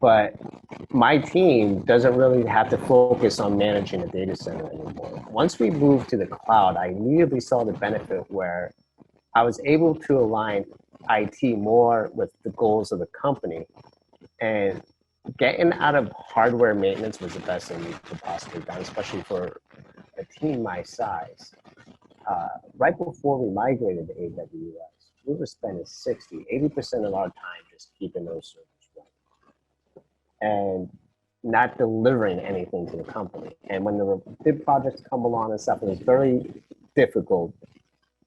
But my team doesn't really have to focus on managing a data center anymore. Once we moved to the cloud, I immediately saw the benefit where I was able to align IT more with the goals of the company, and getting out of hardware maintenance was the best thing we could possibly done, especially for a team my size. Right before we migrated to AWS, we were spending 80% of our time just keeping those servers running and not delivering anything to the company. And when the big projects come along and stuff, it was very difficult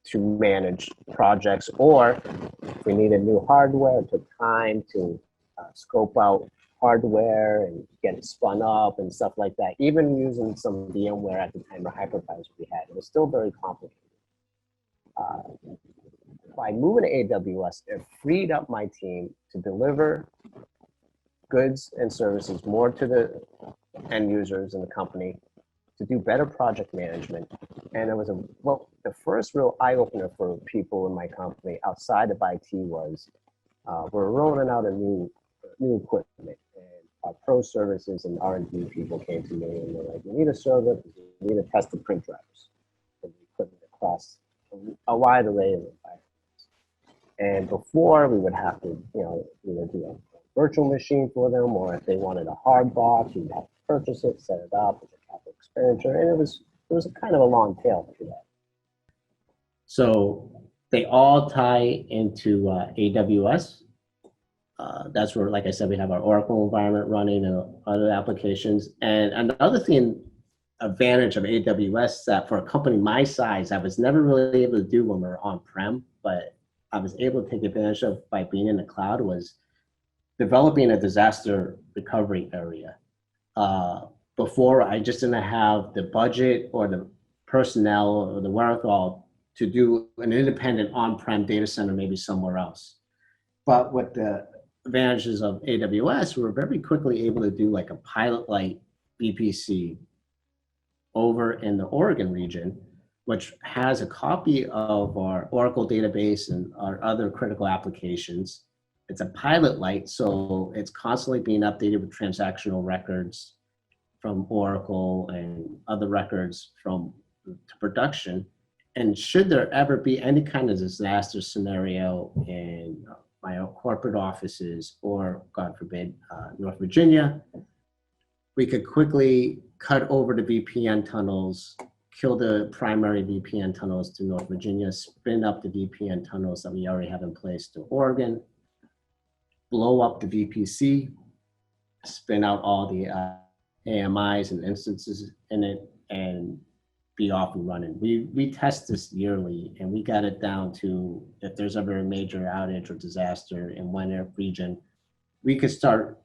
to manage projects, or if we needed new hardware, it took time to scope out hardware and get it spun up and stuff like that. Even using some VMware at the time, or hypervisor we had, it was still very complicated. By moving to AWS, it freed up my team to deliver goods and services more to the end users in the company, to do better project management. And it was the first real eye opener for people in my company outside of IT was we're rolling out a new equipment, and our pro services and R&D people came to me and they're like, we need a server, we need to test the print drivers for the equipment across a wide array of environments. And before, we would have to, either do a virtual machine for them, or if they wanted a hard box, you'd have to purchase it, set it up, it's a capital expenditure, and it was a kind of a long tail to that. So they all tie into AWS. That's where, like I said, we have our Oracle environment running and other applications. And another advantage of AWS is that for a company my size, I was never really able to do when we were on-prem, but I was able to take advantage of by being in the cloud was developing a disaster recovery area. Before, I just didn't have the budget or the personnel or the wherewithal to do an independent on-prem data center maybe somewhere else. But with the advantages of AWS, we were very quickly able to do like a pilot light VPC over in the Oregon region, which has a copy of our Oracle database and our other critical applications. It's a pilot light, so it's constantly being updated with transactional records from Oracle and other records to production. And should there ever be any kind of disaster scenario in my corporate offices, or God forbid, North Virginia, we could quickly cut over the VPN tunnels, kill the primary VPN tunnels to North Virginia, spin up the VPN tunnels that we already have in place to Oregon, blow up the VPC, spin out all the AMIs and instances in it, and be off and running. We test this yearly, and we got it down to if there's ever a major outage or disaster in one region, we could start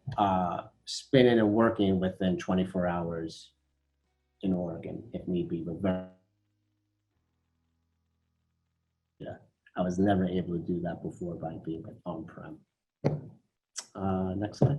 spinning and working within 24 hours in Oregon if need be. But I was never able to do that before by being on-prem. Next slide.